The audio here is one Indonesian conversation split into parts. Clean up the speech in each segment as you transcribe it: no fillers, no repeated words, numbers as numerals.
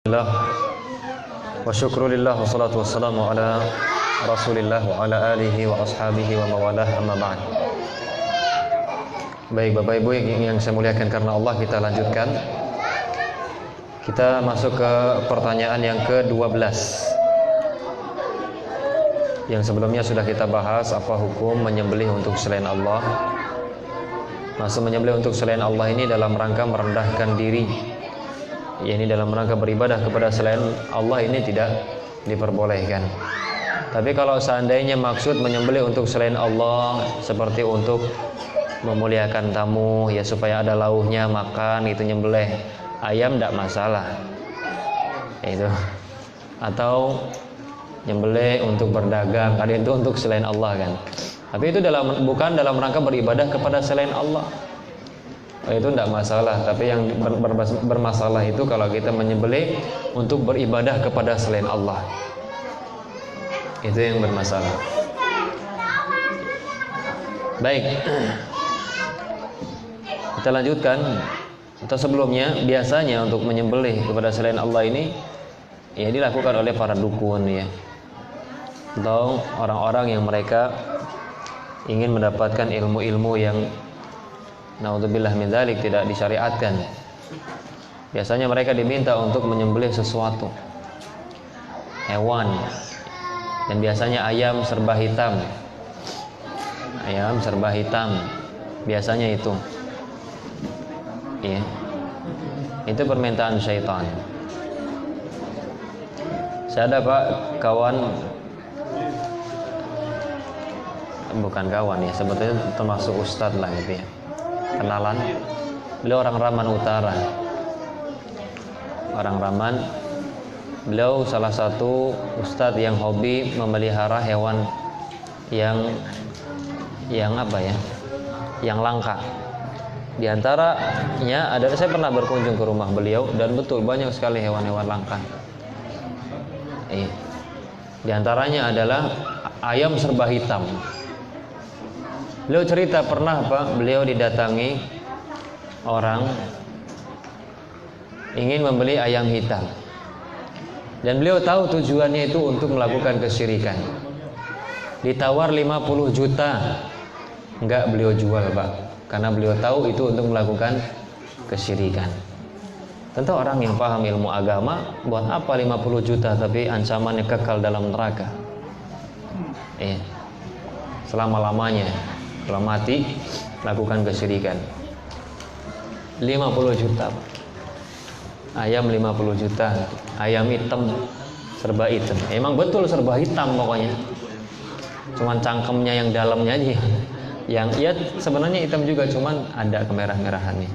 Wa syukrulillah wassalatu wassalamu ala Rasulillah wa ala alihi wa ashabihi wa mawalah, amma ba'd. Baik Bapak Ibu yang saya muliakan karena Allah, kita lanjutkan. Kita masuk ke pertanyaan yang ke-12. Yang sebelumnya sudah kita bahas apa hukum menyembelih untuk selain Allah. Maksud menyembelih untuk selain Allah ini dalam rangka merendahkan diri, yakni dalam rangka beribadah kepada selain Allah, ini tidak diperbolehkan. Tapi kalau seandainya maksud menyembelih untuk selain Allah seperti untuk memuliakan tamu, ya supaya ada lauhnya makan, itu nyembelih ayam tidak masalah. Itu. Atau nyembelih untuk berdagang, ada itu untuk selain Allah kan. Tapi itu bukan dalam rangka beribadah kepada selain Allah. Itu tidak masalah. Tapi yang bermasalah itu kalau kita menyembelih untuk beribadah kepada selain Allah, itu yang bermasalah. Baik, kita lanjutkan. Atau sebelumnya, biasanya untuk menyembelih kepada selain Allah ini ya dilakukan oleh para dukun, ya, atau orang-orang yang mereka ingin mendapatkan ilmu-ilmu yang naudzubillah min dzalik tidak disyariatkan. Biasanya mereka diminta untuk menyembelih sesuatu, hewan, dan biasanya ayam serba hitam. Ayam serba hitam, biasanya itu. Ya. Itu permintaan syaitan. Saya ada Pak kawan, bukan kawan ya, sebetulnya termasuk ustadz lah gitu ya, kenalan. Beliau orang Raman Utara. Orang Raman. Beliau salah satu ustadz yang hobi memelihara hewan yang apa ya? Yang langka. Di antaranya ada, saya pernah berkunjung ke rumah beliau dan betul banyak sekali hewan-hewan langka. Di antaranya adalah ayam serba hitam. Beliau cerita pernah Pak, beliau didatangi orang ingin membeli ayam hitam, dan beliau tahu tujuannya itu untuk melakukan kesyirikan. Ditawar 50 juta, enggak beliau jual Pak, karena beliau tahu itu untuk melakukan kesyirikan. Tentu orang yang paham ilmu agama, buat apa 50 juta tapi ancamannya kekal dalam neraka, selama-lamanya. Kalau mati lakukan kesyirikan. 50 juta Pak. Ayam 50 juta. Ayam hitam, serba hitam. Emang betul serba hitam pokoknya. Cuman cangkemnya yang dalamnya aja yang ya sebenarnya hitam juga, cuman ada kemerah-merahannya.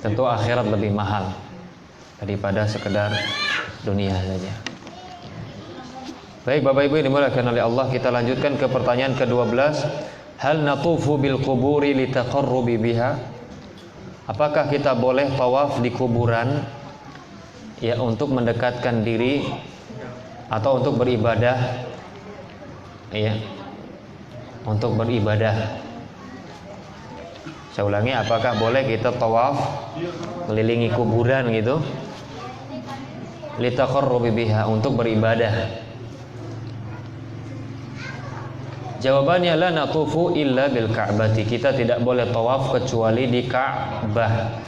Tentu akhirat lebih mahal daripada sekedar dunia saja. Baik Bapak Ibu yang dimuliakan oleh Allah, kita lanjutkan ke pertanyaan ke-12. Hal natufu bil quburi litaqarrubi biha? Apakah kita boleh tawaf di kuburan ya untuk mendekatkan diri atau untuk beribadah, ya, untuk beribadah? Saya ulangi, apakah boleh kita tawaf melilingi kuburan gitu litaqarrubi biha, untuk beribadah? Jawabannya la natufu illa bil ka'bati. Kita tidak boleh tawaf kecuali di Ka'bah.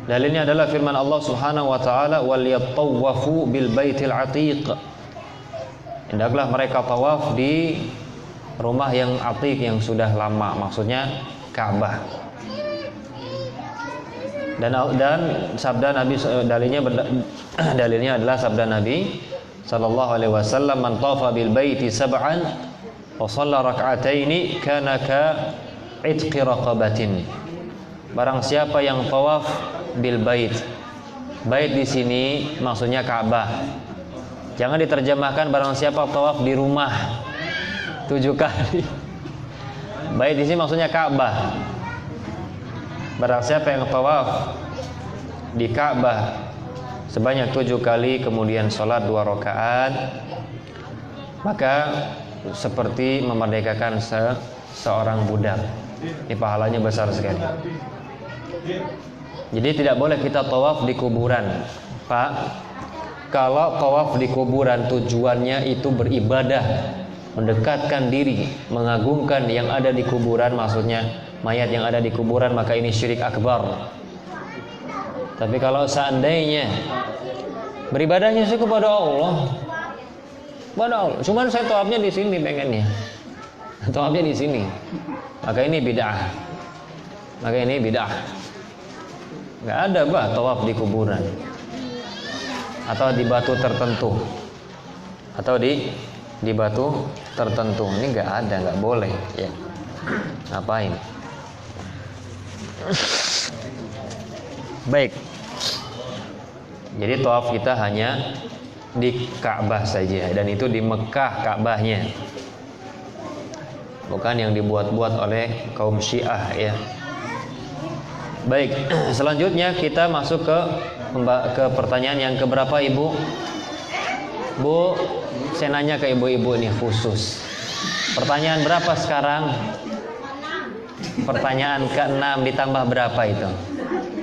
Dalilnya adalah firman Allah Subhanahu wa taala, wal yatawafu bil baitil atiq. Hendaklah mereka tawaf di rumah yang atiq, yang sudah lama, maksudnya Ka'bah. Dan sabda Nabi, dalilnya adalah sabda Nabi sallallahu alaihi wasallam, man tafa bil baiti sab'an wa shalla rak'ataini kana ka itqi raqabatin. Barang siapa yang tawaf bil bait. Bait di sini maksudnya Ka'bah. Jangan diterjemahkan barang siapa tawaf di rumah 7 kali. Bait di sini maksudnya Ka'bah. Barang siapa yang tawaf di Ka'bah sebanyak 7 kali, kemudian sholat 2 rakaat, maka seperti memerdekakan seorang budak. Ini pahalanya besar sekali. Jadi tidak boleh kita tawaf di kuburan, Pak. Kalau tawaf di kuburan tujuannya itu beribadah, mendekatkan diri, mengagungkan yang ada di kuburan, maksudnya mayat yang ada di kuburan, maka ini syirik akbar. Tapi kalau seandainya beribadahnya sih kepada Allah, cuman saya tawafnya di sini pengennya, tawafnya di sini, maka ini bid'ah. Nggak ada bah tawaf di kuburan atau di batu tertentu atau di batu tertentu. Ini nggak ada, nggak boleh ya. Ngapain? Baik. Jadi tawaf kita hanya di Ka'bah saja, dan itu di Mekah Ka'bahnya, bukan yang dibuat-buat oleh kaum Syiah ya. Baik, selanjutnya kita masuk ke pertanyaan yang keberapa, Ibu? Bu, saya nanya ke ibu-ibu nih khusus. Pertanyaan berapa sekarang? Pertanyaan ke-6 ditambah berapa itu?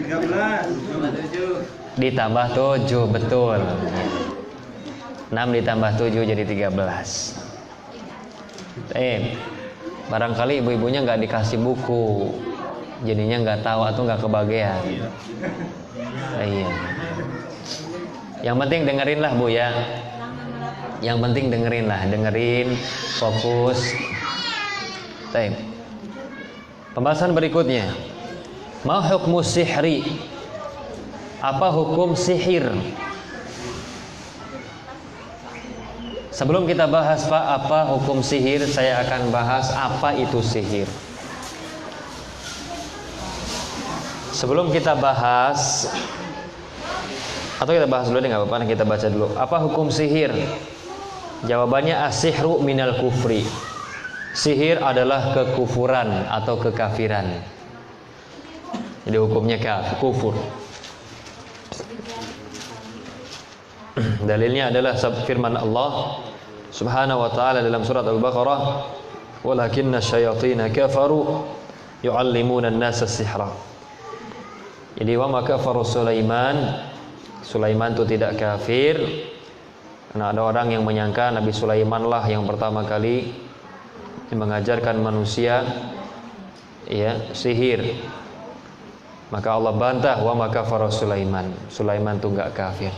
13. Ditambah 7, betul. 6 ditambah 7 jadi 13. Barangkali ibu-ibunya nggak dikasih buku, jadinya nggak tahu atau nggak kebagian. Iya. Yang penting dengerin lah Bu ya. Yang penting dengerin, fokus. Baik. Pembahasan berikutnya. Ma hukmu sihri? Apa hukum sihir? Sebelum kita bahas Pak apa hukum sihir, saya akan bahas apa itu sihir. Sebelum kita bahas, atau kita bahas dulu deh, nggak apa-apa, kita baca dulu. Apa hukum sihir? Jawabannya as-sihru minal kufri. Sihir adalah kekufuran atau kekafiran. Jadi hukumnya kufur. Dalilnya adalah firman Allah Subhanahu wa ta'ala dalam surat Al-Baqarah, "Walakinna syayatina kafaru yu'allimuna an-nasa as-sihra." Jadi wa ma kafaru Sulaiman itu tidak kafir, karena ada orang yang menyangka Nabi Sulaiman lah yang pertama kali mengajarkan manusia ya sihir. Maka Allah bantah, wa ma kafaru Sulaiman itu enggak kafir.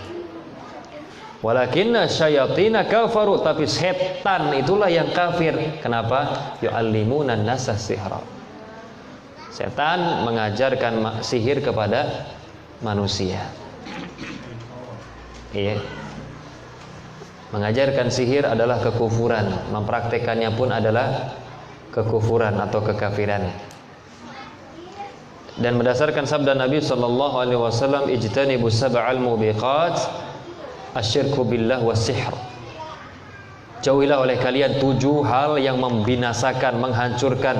Walakinna syayatina kafaru, tapi setan itulah yang kafir. Kenapa? Yu'allimuna an-nasa as-sihra. Setan mengajarkan sihir kepada manusia. Iya. Mengajarkan sihir adalah kekufuran, mempraktekannya pun adalah kekufuran atau kekafiran. Dan berdasarkan sabda Nabi sallallahu alaihi wasallam, ijtanibu sab'al mubiqat asyirku billah was-sihr. Jauhilah oleh kalian 7 hal yang membinasakan, menghancurkan.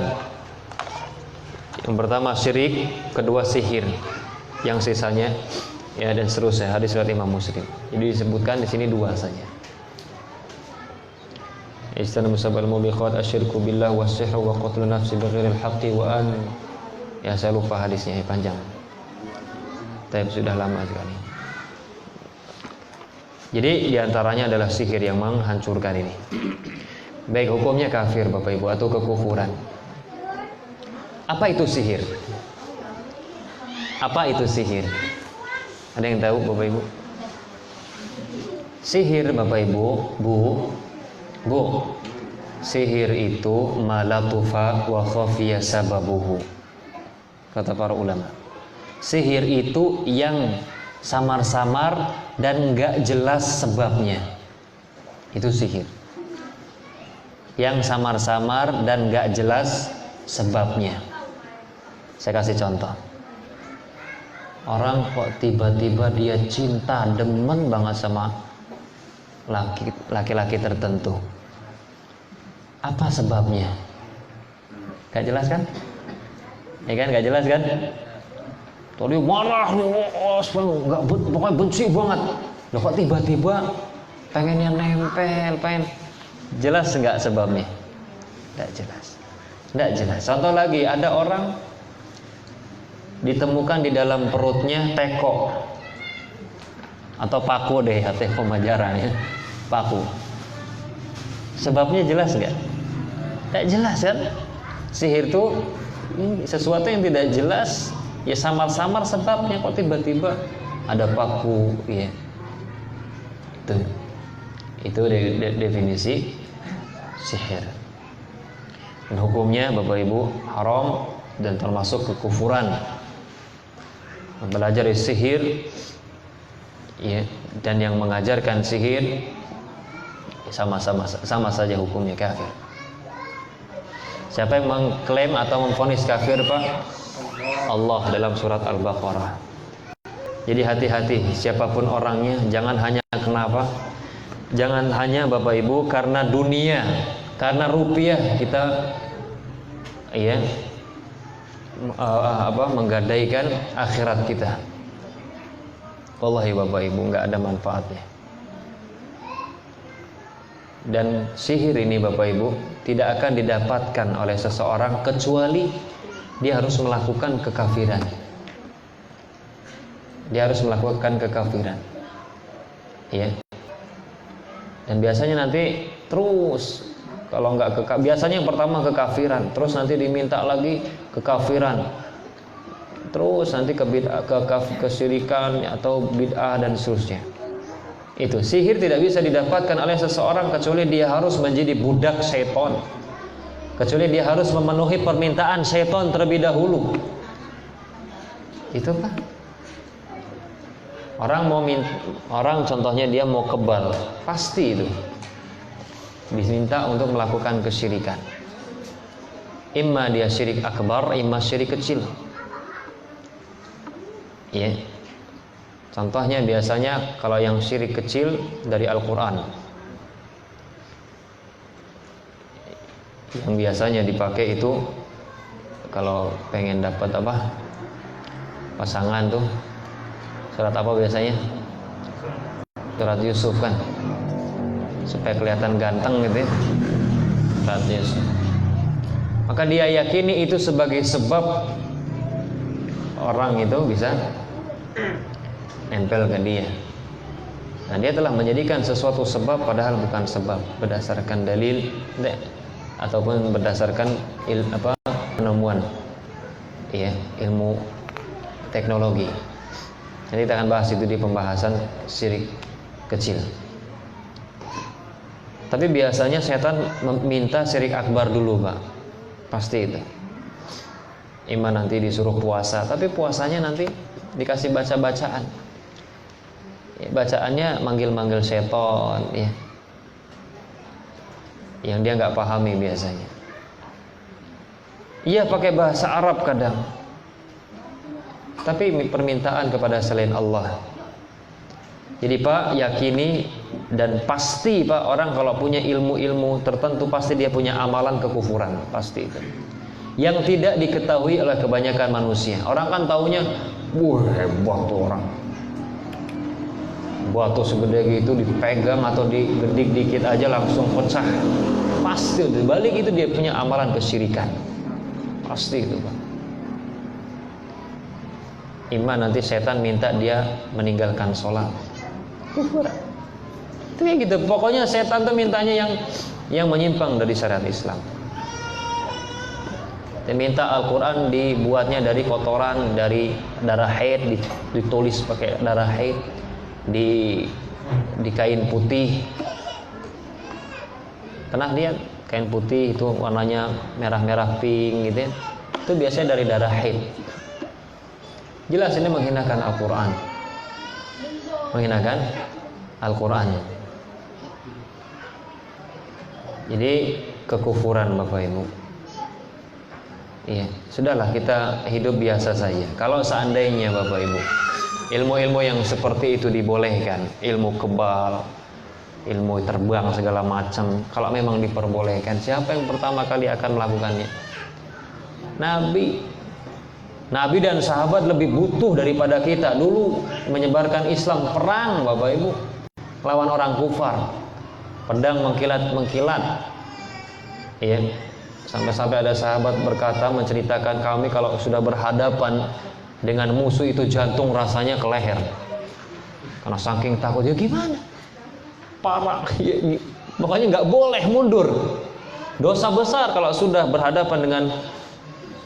Yang pertama syirik, kedua sihir, yang sisanya ya dan seterusnya. Hadis riwayat Imam Muslim. Jadi disebutkan di sini 2 saja. Ijtanibu sab'al mubiqat asyirku billah was-sihr wa qatlun nafsi bighairil haqqi wa an, ya saya lupa hadisnya, panjang. Tapi sudah lama sekali. Jadi diantaranya adalah sihir yang menghancurkan ini. Baik, hukumnya kafir Bapak Ibu atau kekufuran. Apa itu sihir? Apa itu sihir? Ada yang tahu Bapak Ibu? Sihir Bapak Ibu, Bu. Sihir itu malatufa wa khafiya sababuhu. Kata para ulama. Sihir itu yang samar-samar dan enggak jelas sebabnya. Itu sihir. Yang samar-samar dan enggak jelas sebabnya. Saya kasih contoh. Orang kok tiba-tiba dia cinta, demen banget sama laki-laki tertentu. Apa sebabnya? Gak jelas kan? Ya kan, gak jelas kan? Tadi marah nih, nggak, pokoknya benci banget. Loh kok tiba-tiba pengennya nempel, pengen. Jelas nggak sebabnya? Nggak jelas. Tidak jelas. Contoh lagi, ada orang ditemukan di dalam perutnya teko atau paku deh, teko pemajaran ya, paku. Sebabnya jelas nggak? Tidak jelas kan? Sihir itu sesuatu yang tidak jelas, ya samar-samar sebabnya, kok tiba-tiba ada paku, ya. Itu definisi sihir. Dan hukumnya Bapak Ibu haram dan termasuk kekufuran. Belajar sihir, ya, dan yang mengajarkan sihir sama saja hukumnya kafir. Siapa yang mengklaim atau memvonis kafir, Pak? Allah dalam surat Al-Baqarah. Jadi hati-hati siapapun orangnya, jangan hanya kenapa? Jangan hanya Bapak Ibu karena dunia, karena rupiah kita menggadaikan akhirat kita. Wallahi Bapak Ibu enggak ada manfaatnya. Dan sihir ini Bapak Ibu tidak akan didapatkan oleh seseorang kecuali dia harus melakukan kekafiran. Dia harus melakukan kekafiran. Ya. Dan biasanya nanti terus, kalau enggak biasanya yang pertama kekafiran, terus nanti diminta lagi kekafiran, terus nanti kesyirikan atau bid'ah dan seterusnya. Itu sihir tidak bisa didapatkan oleh seseorang kecuali dia harus menjadi budak syaitan, kecuali dia harus memenuhi permintaan syaitan terlebih dahulu. Itu kan orang contohnya dia mau kebal, pasti itu diminta untuk melakukan kesyirikan. Imma dia syirik akbar, imma syirik kecil. Ya. Contohnya biasanya kalau yang syirik kecil dari Al-Quran, yang biasanya dipakai itu kalau pengen dapat pasangan tuh, surat apa biasanya? Surat Yusuf kan, supaya kelihatan ganteng gitu ya. Surat Yusuf. Maka dia yakini itu sebagai sebab orang itu bisa nempel ke dia. Nah, dia telah menjadikan sesuatu sebab padahal bukan sebab, berdasarkan dalil ataupun berdasarkan penemuan ilmu teknologi. Nanti kita akan bahas itu di pembahasan syirik kecil. Tapi biasanya setan meminta syirik akbar dulu, Pak. Pasti itu. Iman nanti disuruh puasa, tapi puasanya nanti dikasih baca-bacaan. Bacaannya manggil-manggil setan, ya, yang dia nggak pahami biasanya. Iya pakai bahasa Arab kadang, tapi permintaan kepada selain Allah. Jadi Pak yakini dan pasti Pak, orang kalau punya ilmu-ilmu tertentu pasti dia punya amalan kekufuran, pasti itu. Yang tidak diketahui oleh kebanyakan manusia. Orang kan taunya, wah hebat tuh orang. Batu segede gitu dipegang atau digedik dikit aja langsung pecah. Pasti di balik itu dia punya amalan kesyirikan. Pasti itu, Pak. Iman nanti setan minta dia meninggalkan sholat. Itu kayak gitu. Pokoknya setan tuh mintanya yang menyimpang dari syariat Islam. Dia minta Al-Quran dibuatnya dari kotoran, dari darah haid, ditulis pakai darah haid, di kain putih. Pernah lihat kain putih itu warnanya merah-merah pink gitu ya? Itu biasanya dari darah haid. Jelas ini menghinakan Al-Quran, menghinakan Al-Quran. Jadi kekufuran Bapak Ibu. Iya, sudahlah kita hidup biasa saja. Kalau seandainya Bapak Ibu ilmu-ilmu yang seperti itu dibolehkan, ilmu kebal, ilmu terbang segala macam, kalau memang diperbolehkan, siapa yang pertama kali akan melakukannya? Nabi dan sahabat lebih butuh daripada kita. Dulu menyebarkan Islam, perang Bapak Ibu, lawan orang kufar, pedang mengkilat-mengkilat, ya, Sampai-sampai ada sahabat berkata, menceritakan, kami kalau sudah berhadapan dengan musuh itu jantung rasanya ke leher. Karena saking takutnya gimana? Parah. Makanya nggak boleh mundur. Dosa besar kalau sudah berhadapan dengan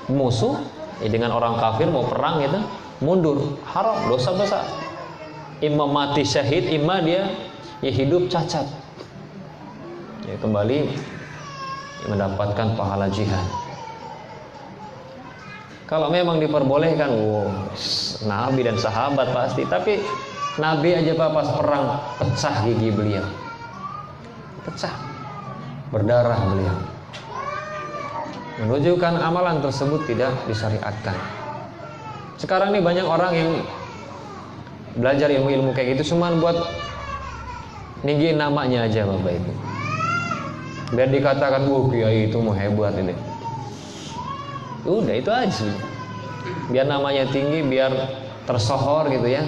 musuh, dengan orang kafir mau perang itu, mundur. Haram, dosa besar. Imam mati syahid, imam dia ya hidup cacat. Ya kembali mendapatkan pahala jihad. Kalau memang diperbolehkan, Nabi dan sahabat pasti. Tapi Nabi aja Pak pas perang pecah gigi beliau, pecah, berdarah beliau. Menunjukkan amalan tersebut tidak disyariatkan. Sekarang ini banyak orang yang belajar ilmu-ilmu kayak gitu cuma buat ninggiin namanya aja Bapak Ibu. Biar dikatakan, kiai itu mau hebat ini. Udah itu aja. Biar namanya tinggi, biar tersohor gitu ya.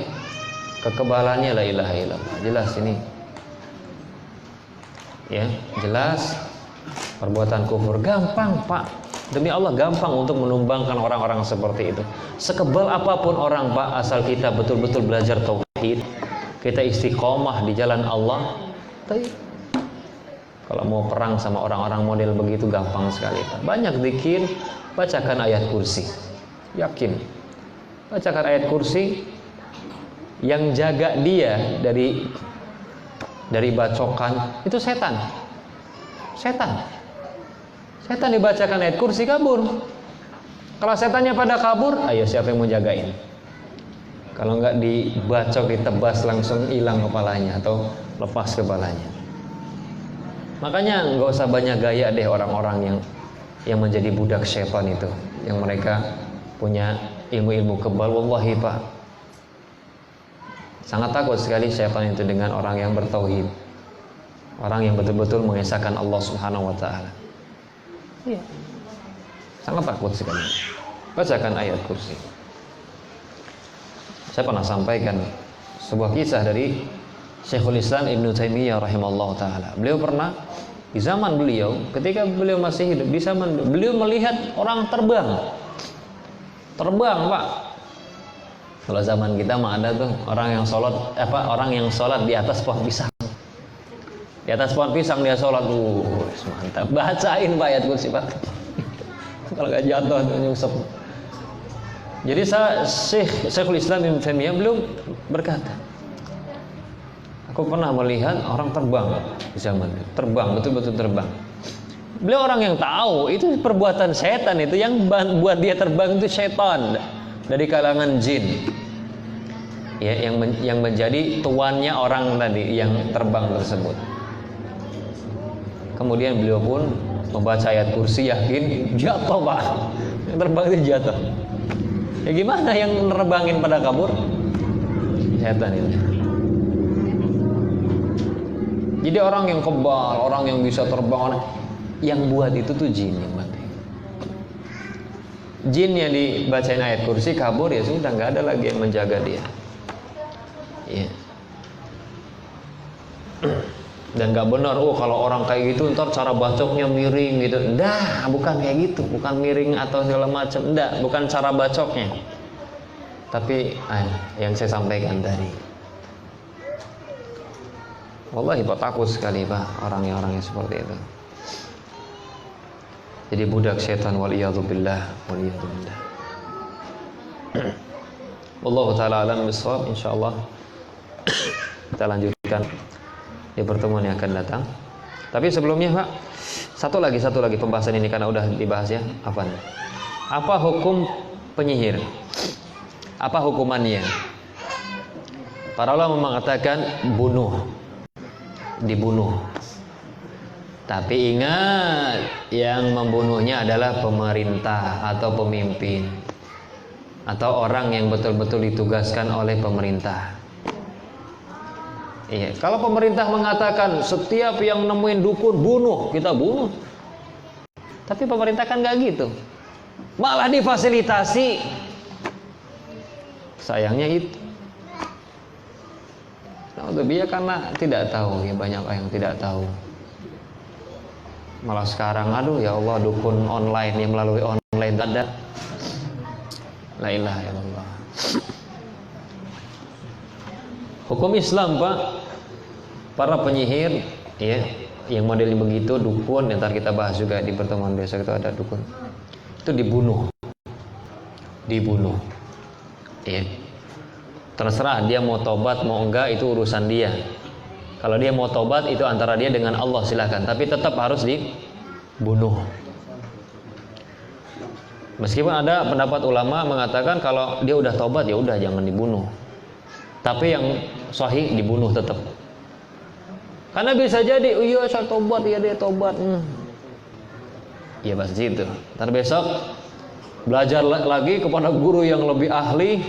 Kekebalannya la ilaha illallah. Jelas ini. Ya, jelas perbuatan kufur gampang, Pak. Demi Allah gampang untuk menumbangkan orang-orang seperti itu. Sekebal apapun orang, Pak, asal kita betul-betul belajar tauhid, kita istiqomah di jalan Allah. Kalau mau perang sama orang-orang model begitu gampang sekali, Pak. Banyak zikir, bacakan ayat kursi. Yakin. Bacakan ayat kursi, yang jaga dia dari bacokan itu setan. Setan dibacakan ayat kursi kabur. Kalau setannya pada kabur, ayo siapa yang mau jagain? Kalau enggak dibacok, ditebas langsung hilang kepalanya atau lepas kepalanya. Makanya nggak usah banyak gaya deh orang-orang yang menjadi budak syaitan itu, yang mereka punya ilmu-ilmu kebal. Wallahi Pak, sangat takut sekali syaitan itu dengan orang yang bertauhid, orang yang betul-betul mengesahkan Allah Subhanahu wa taala. Iya. Sangat takut sekali. Bacakan ayat kursi. Saya pernah sampaikan sebuah kisah dari Syekhul Islam Ibnu Taimiyah rahimahullah taala. Beliau pernah di zaman beliau, ketika beliau masih hidup, di zaman beliau melihat orang terbang, Pak. Kalau zaman kita mah ada tuh orang yang sholat di atas pohon pisang. Di atas pohon pisang dia sholat, mantap. Bacain Pak ayat kursi Pak. Kalau nggak jatuh nyungsep. Jadi Syekhul Islam Ibnu Taimiyah beliau berkata, aku pernah melihat orang terbang di zaman itu. Terbang, betul-betul terbang. Beliau orang yang tahu itu perbuatan setan, itu yang buat dia terbang itu setan dari kalangan jin. Ya, yang menjadi tuannya orang tadi yang terbang tersebut. Kemudian beliau pun membaca ayat kursi, yakin jatuh Pak. Yang terbang itu jatuh. Ya gimana yang nerbangin pada kabur? Setan itu. Jadi orang yang kebal, orang yang bisa terbang, yang buat itu tuh jin yang mati. Jin yang dibacain ayat kursi kabur, ya sudah, nggak ada lagi yang menjaga dia. Ya. Dan nggak benar, kalau orang kayak gitu ntar cara bacoknya miring gitu. Nggak, bukan kayak gitu, bukan miring atau segala macam. Nggak, bukan cara bacoknya. Tapi yang saya sampaikan tadi. Wallahi Pak, takut sekali Pak orang-orang yang seperti itu. Jadi budak setan, waliyadzubillah. Wallahu taala alam bisawab. Insyaallah kita lanjutkan di pertemuan yang akan datang. Tapi sebelumnya Pak, satu lagi pembahasan ini karena udah dibahas ya. Apa hukum penyihir? Apa hukumannya? Para ulama mengatakan dibunuh. Tapi ingat, yang membunuhnya adalah pemerintah atau pemimpin atau orang yang betul-betul ditugaskan oleh pemerintah. Iya, kalau pemerintah mengatakan setiap yang nemuin dukun bunuh, kita bunuh. Tapi pemerintah kan nggak gitu, malah difasilitasi. Sayangnya itu. Dia karena tidak tahu, ya banyak yang tidak tahu. Malah sekarang aduh ya Allah, dukun online yang melalui online ada. La ilaha illallah. Hukum Islam Pak, para penyihir ya, yang modelnya begitu dukun, ntar kita bahas juga di pertemuan besok itu ada dukun. Itu dibunuh. Ya. Terserah dia mau tobat mau enggak, itu urusan dia. Kalau dia mau tobat itu antara dia dengan Allah, silakan, tapi tetap harus dibunuh. Meskipun ada pendapat ulama mengatakan kalau dia udah tobat ya udah jangan dibunuh. Tapi yang sahih dibunuh tetap. Karena bisa jadi iya saya tobat, ya dia tobat. Ya pasti itu. Ntar besok belajar lagi kepada guru yang lebih ahli,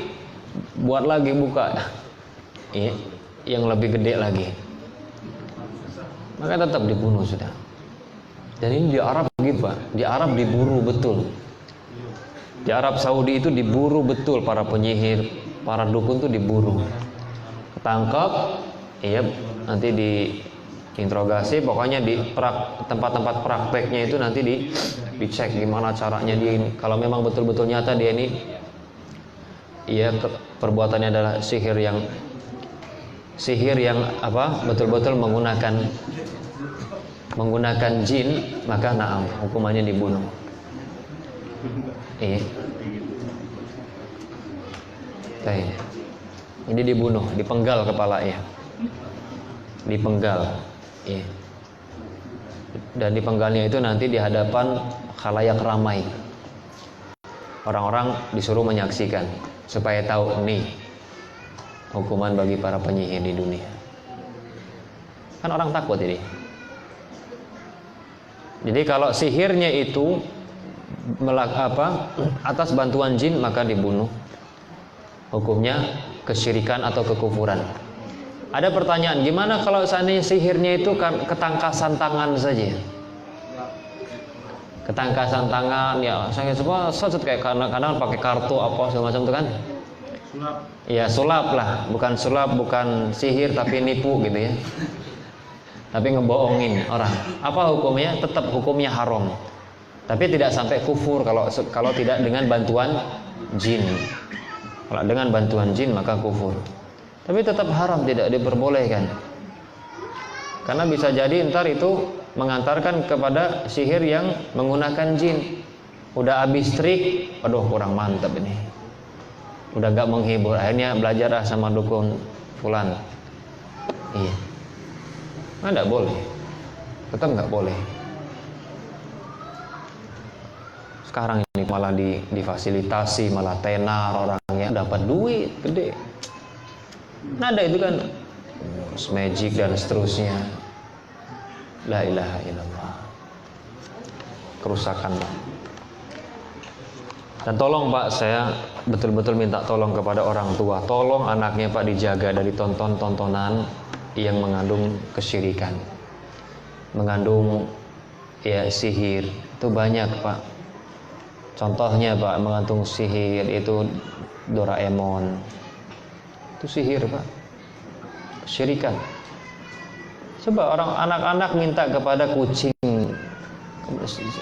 buat lagi buka yang lebih gede lagi. Maka tetap dibunuh sudah. Dan ini di Arab begitu Pak. Di Arab diburu betul. Di Arab Saudi itu diburu betul para penyihir, para dukun itu diburu. Ketangkap, iya nanti diinterogasi, pokoknya di tempat-tempat prakteknya itu nanti dicek gimana caranya dia ini. Kalau memang betul-betul nyata dia ini iya perbuatannya adalah sihir yang apa betul-betul menggunakan jin, maka na'am hukumannya dibunuh. Iya. Ini dibunuh, dipenggal kepalanya. Dipenggal. Iya. Dan dipenggalnya itu nanti di hadapan khalayak ramai. Orang-orang disuruh menyaksikan supaya tahu nih hukuman bagi para penyihir di dunia. Kan orang takut ini. Jadi kalau sihirnya itu atas bantuan jin maka dibunuh. Hukumnya kesyirikan atau kekufuran. Ada pertanyaan, gimana kalau seandainya sihirnya itu ketangkasan tangan saja? Ketangkasan tangan ya, saya semua kayak kadang-kadang pakai kartu apa segala macam itu kan? Sulap. Ya sulap lah, bukan sihir tapi nipu gitu ya. Tapi ngebohongin orang. Apa hukumnya? Tetap hukumnya haram. Tapi tidak sampai kufur kalau tidak dengan bantuan jin. Kalau dengan bantuan jin maka kufur. Tapi tetap haram, tidak diperbolehkan. Karena bisa jadi ntar itu mengantarkan kepada sihir yang menggunakan jin. Udah habis trik, aduh kurang mantap ini. Udah gak menghibur, akhirnya belajar sama dukun fulan. Iya. Nah, enggak boleh. Tetap enggak boleh. Sekarang ini malah difasilitasi, malah tenar orangnya dapat duit gede. Nada itu kan magic dan seterusnya. La ilaha illallah. Kerusakan Pak. Dan tolong Pak, saya betul-betul minta tolong kepada orang tua. Tolong anaknya Pak dijaga dari tontonan yang mengandung kesyirikan, mengandung ya sihir. Itu banyak Pak. Contohnya Pak, mengandung sihir itu Doraemon. Itu sihir Pak. Kesyirikan. Coba anak-anak minta kepada kucing.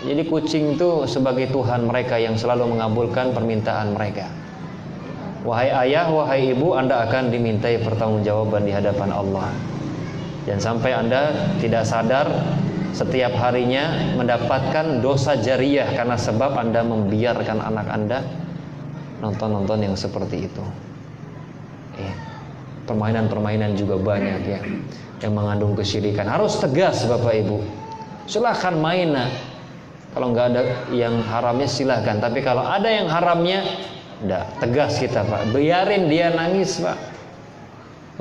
Jadi kucing itu sebagai Tuhan mereka yang selalu mengabulkan permintaan mereka. Wahai ayah, wahai ibu, Anda akan dimintai pertanggungjawaban di hadapan Allah. Dan sampai Anda tidak sadar, setiap harinya mendapatkan dosa jariyah karena sebab Anda membiarkan anak Anda nonton-nonton yang seperti itu. Permainan-permainan juga banyak ya yang mengandung kesyirikan. Harus tegas Bapak Ibu. Silahkan main kalau nggak ada yang haramnya silahkan. Tapi kalau ada yang haramnya, enggak, tegas kita Pak. Biarin dia nangis Pak.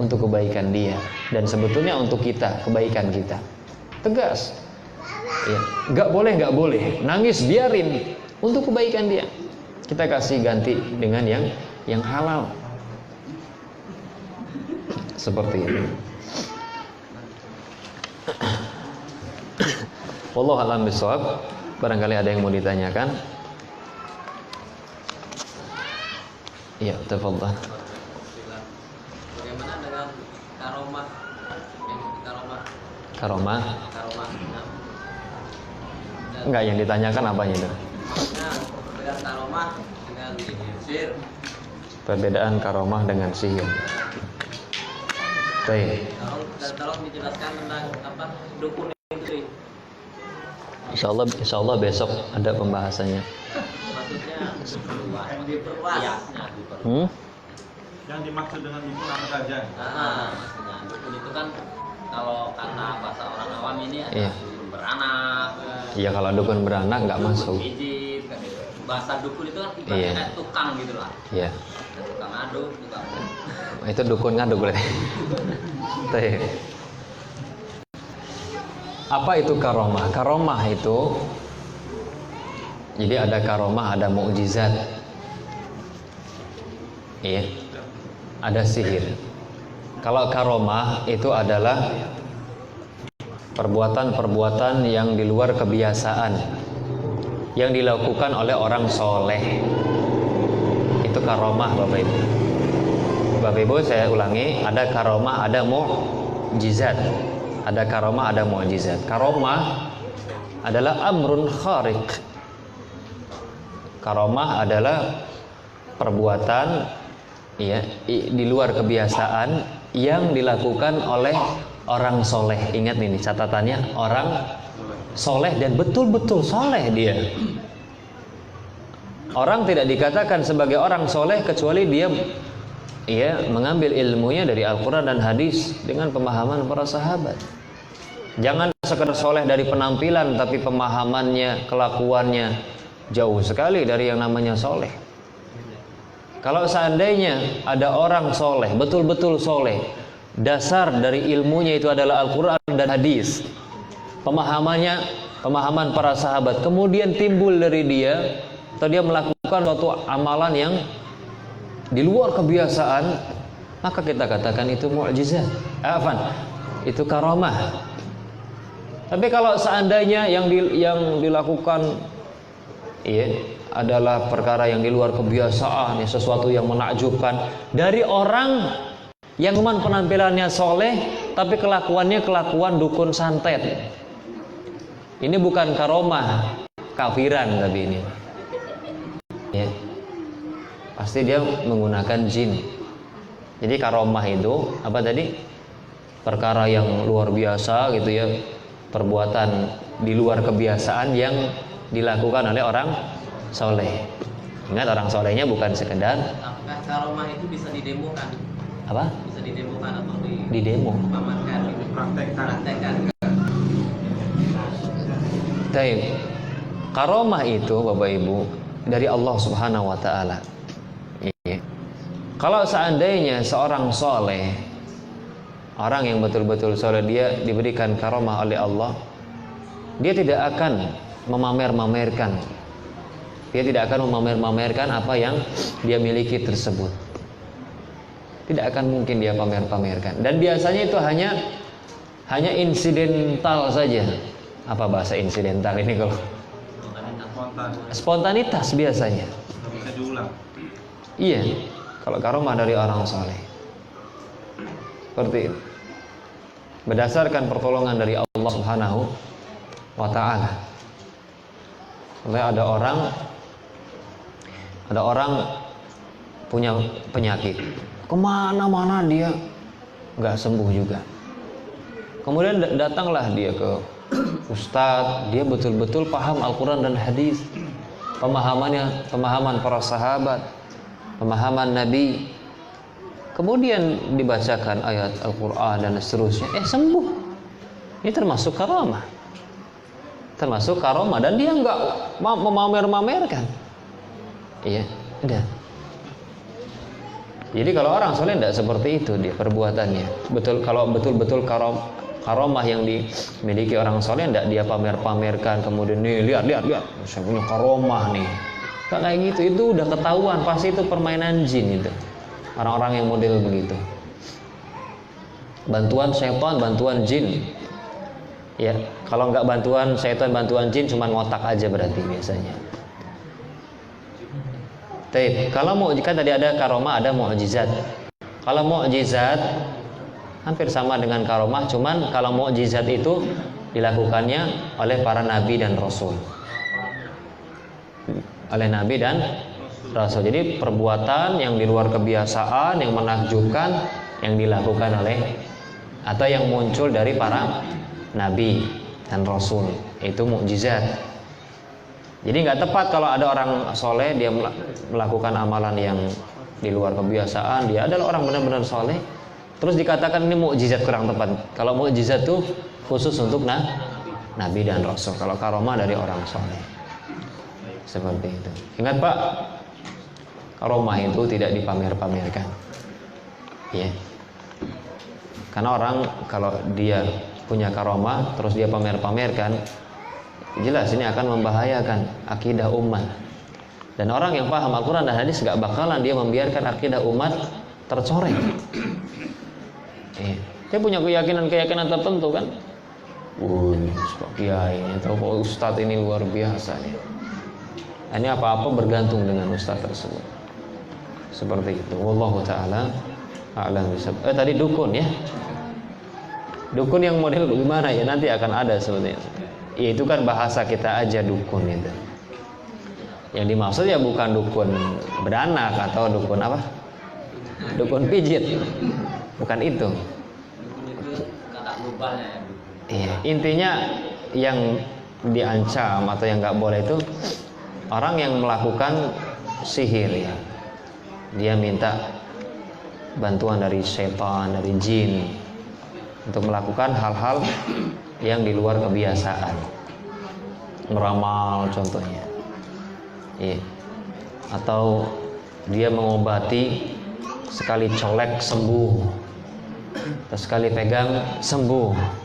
Untuk kebaikan dia. Dan sebetulnya untuk kita, kebaikan kita. Tegas. Ya, nggak boleh. Nangis biarin. Untuk kebaikan dia. Kita kasih ganti dengan yang halal. Seperti itu. Wallahu a'lam bishawab. Barangkali ada yang mau ditanyakan. Iya, tafadhal. Bagaimana dengan karomah? Karomah. Enggak, yang ditanyakan apanya itu? Perbedaan karomah dengan sihir. Perbedaan karomah dengan sihir. Baik. Tolong dijelaskan tentang apa dukun itu. Insya Allah besok ada pembahasannya. Maksudnya diperluas. Yang dimaksud dengan dukun apa saja? Maksudnya dukun itu kan kalau kata bahasa orang awam ini ada Iya. dukun beranak. Iya, kalau dukun beranak nggak masuk. Pijit, kan gitu. Bahasa dukun itu kan ibaratnya Iya. kayak tukang gitu lah. Iya. Tukang aduk, tukang. Itu dukun ngaduk berarti. Baik. Apa itu karomah? Karomah itu jadi ada karomah, ada mukjizat. Iya. Ada sihir. Kalau karomah itu adalah perbuatan-perbuatan yang di luar kebiasaan yang dilakukan oleh orang soleh. Itu karomah, Bapak Ibu. Bapak Ibu, saya ulangi, ada karomah, ada mukjizat. Ada karomah, ada mukjizat. Karomah adalah amrun khariq. Karomah adalah perbuatan ya di luar kebiasaan yang dilakukan oleh orang soleh. Ingat ini catatannya, orang soleh dan betul-betul soleh dia. Orang tidak dikatakan sebagai orang soleh kecuali dia mengambil ilmunya dari Al-Quran dan hadis dengan pemahaman para sahabat. Jangan sekedar soleh dari penampilan, tapi pemahamannya, kelakuannya jauh sekali dari yang namanya soleh. Kalau seandainya ada orang soleh, betul-betul soleh, dasar dari ilmunya itu adalah Al-Quran dan hadis, pemahaman para sahabat, kemudian timbul dari dia atau dia melakukan suatu amalan yang di luar kebiasaan, maka kita katakan itu mukjizat. Itu karomah. Tapi kalau seandainya yang dilakukan adalah perkara yang di luar kebiasaan, sesuatu yang menakjubkan dari orang yang cuman penampilannya soleh tapi kelakuannya kelakuan dukun santet, ini bukan karomah, kafiran. Tapi ini pasti dia menggunakan jin. Jadi karomah itu apa tadi? Perkara yang luar biasa gitu ya, perbuatan di luar kebiasaan yang dilakukan oleh orang soleh. Ingat, orang solehnya bukan sekedar. Apakah karomah itu bisa didemokan? Apa? Bisa didemokan atau Didemo. dipamerkan, praktekkan. Taib. Karomah itu Bapak Ibu dari Allah Subhanahu wa taala. Kalau seandainya seorang soleh, orang yang betul-betul soleh, dia diberikan karomah oleh Allah, dia tidak akan memamer-mamerkan. Dia tidak akan memamer-mamerkan apa yang dia miliki tersebut. Tidak akan mungkin dia pamer-pamerkan. Dan biasanya itu hanya insidental saja. Apa bahasa insidental ini kalau? Spontanitas biasanya. Bisa diulang. Iya. Kalau karomah dari orang soleh, seperti itu. Berdasarkan pertolongan dari Allah Subhanahu wa ta'ala. Ada orang punya penyakit, kemana-mana dia nggak sembuh juga. Kemudian datanglah dia ke ustadz, dia betul-betul paham Al-Quran dan hadis, pemahaman para sahabat, pemahaman Nabi. Kemudian dibacakan ayat Al-Quran dan seterusnya, sembuh. Ini termasuk karomah. Dan dia nggak memamer-mamerkan. Iya, udah. Jadi kalau orang soleh tidak seperti itu dia perbuatannya. Kalau betul-betul karomah yang dimiliki orang soleh, tidak dia pamer-pamerkan. Kemudian nih lihat, saya punya karomah nih. Gak kayak gitu, itu udah ketahuan, pasti itu permainan jin itu. Orang-orang yang model begitu. Bantuan setan, bantuan jin. Ya, kalau nggak bantuan setan, bantuan jin, cuma ngotak aja berarti biasanya. Kalau mukjizat tadi ada karomah, ada mukjizat. Kalau mukjizat hampir sama dengan karomah, cuman kalau mukjizat itu dilakukannya oleh para nabi dan rasul. Oleh nabi dan rasul. Jadi perbuatan yang di luar kebiasaan, yang menakjubkan, yang dilakukan oleh atau yang muncul dari para nabi dan rasul, itu mukjizat. Jadi nggak tepat kalau ada orang soleh dia melakukan amalan yang di luar kebiasaan, dia adalah orang benar-benar soleh, terus dikatakan ini mukjizat, kurang tepat. Kalau mukjizat tuh khusus untuk nabi dan rasul. Kalau karomah dari orang soleh, seperti itu. Ingat Pak, karomah itu tidak dipamer-pamerkan. Ya. Karena orang kalau dia punya karomah terus dia pamer-pamerkan, jelas ini akan membahayakan akidah umat. Dan orang yang paham Al-Quran dan hadis gak bakalan dia membiarkan akidah umat tercoreng. Dia punya keyakinan tertentu kan. Pak Kiai atau Pak Ustadz ini luar biasa nih. Ini apa-apa bergantung dengan Ustadz tersebut. Seperti itu. Wallahu ta'ala a'lam bishawab. Tadi dukun ya. Dukun yang model gimana ya, nanti akan ada sebetulnya. Ya, itu kan bahasa kita aja dukun itu. Yang dimaksud ya bukan dukun beranak atau dukun apa? Dukun pijit. Bukan itu. Dukun itu kata lubahnya ya. Iya, intinya yang diancam atau yang nggak boleh itu orang yang melakukan sihir ya. Dia minta bantuan dari setan, dari jin untuk melakukan hal-hal yang di luar kebiasaan. Meramal contohnya. Iya. Atau dia mengobati sekali colek sembuh, atau sekali pegang sembuh.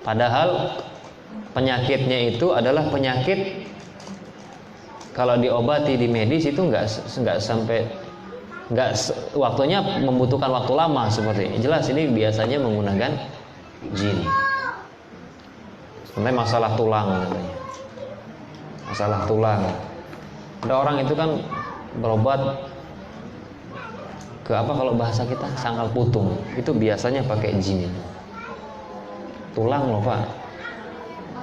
Padahal penyakitnya itu adalah penyakit kalau diobati di medis itu nggak sampai waktunya membutuhkan waktu lama seperti ini. Jelas ini biasanya menggunakan jin. Sebenarnya masalah tulang katanya. Masalah tulang. Ada orang itu kan berobat ke apa kalau bahasa kita sangkal putung. Itu biasanya pakai jin. Tulang loh Pak.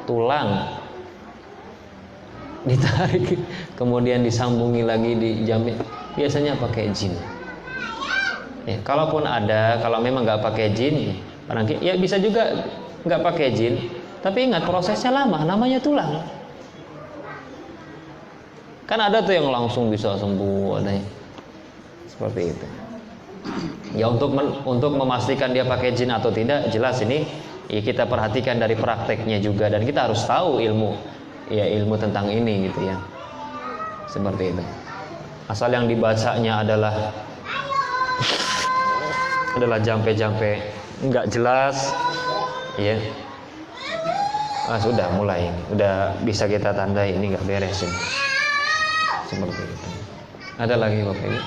Tulang ditarik kemudian disambungi lagi, dijamin, biasanya pakai jin. Ya, kalaupun ada, kalau memang nggak pakai jin, ya bisa juga nggak pakai jin. Tapi ingat prosesnya lama, namanya tulang. Kan ada tuh yang langsung bisa sembuh, ada yang seperti itu. Ya untuk memastikan dia pakai jin atau tidak, jelas ini ya kita perhatikan dari prakteknya juga, dan kita harus tahu ilmu tentang ini gitu ya. Seperti itu. Asal yang dibacanya adalah jampe-jampe nggak jelas, ya. Sudah mulai, udah bisa kita tandai ini nggak beres ini. Seperti itu. Ada lagi Bapak Ibu?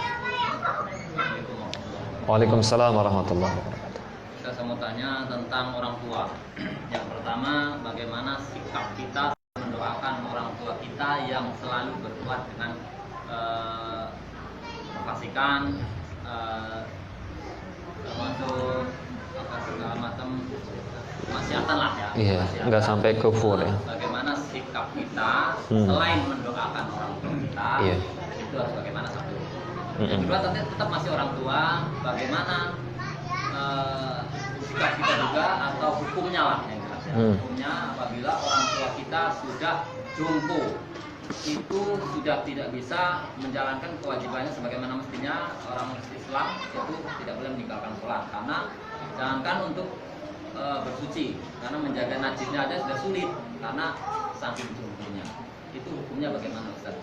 Waalaikumsalam warahmatullahi wabarakatuh. Saya mau tanya tentang orang tua. Yang pertama, bagaimana sikap kita mendoakan orang tua kita yang selalu berbuat dengan memfasikan, termasuk segala macam maksiatan lah ya. Iya, nggak sampai kufur ya. Bagaimana sikap kita selain mendoakan orang tua kita, Iya. itu harus bagaimana satu. Yang kedua, tetap masih orang tua, bagaimana sikap kita juga atau hukumnya lah yang jelas ya. Hukumnya apabila orang tua kita sudah jompo, itu sudah tidak bisa menjalankan kewajibannya sebagaimana mestinya. Orang Islam itu tidak boleh meninggalkan sholat, karena jangankan untuk bersuci, karena menjaga najisnya aja sudah sulit karena saking jomponya. Itu hukumnya bagaimana Ustaz?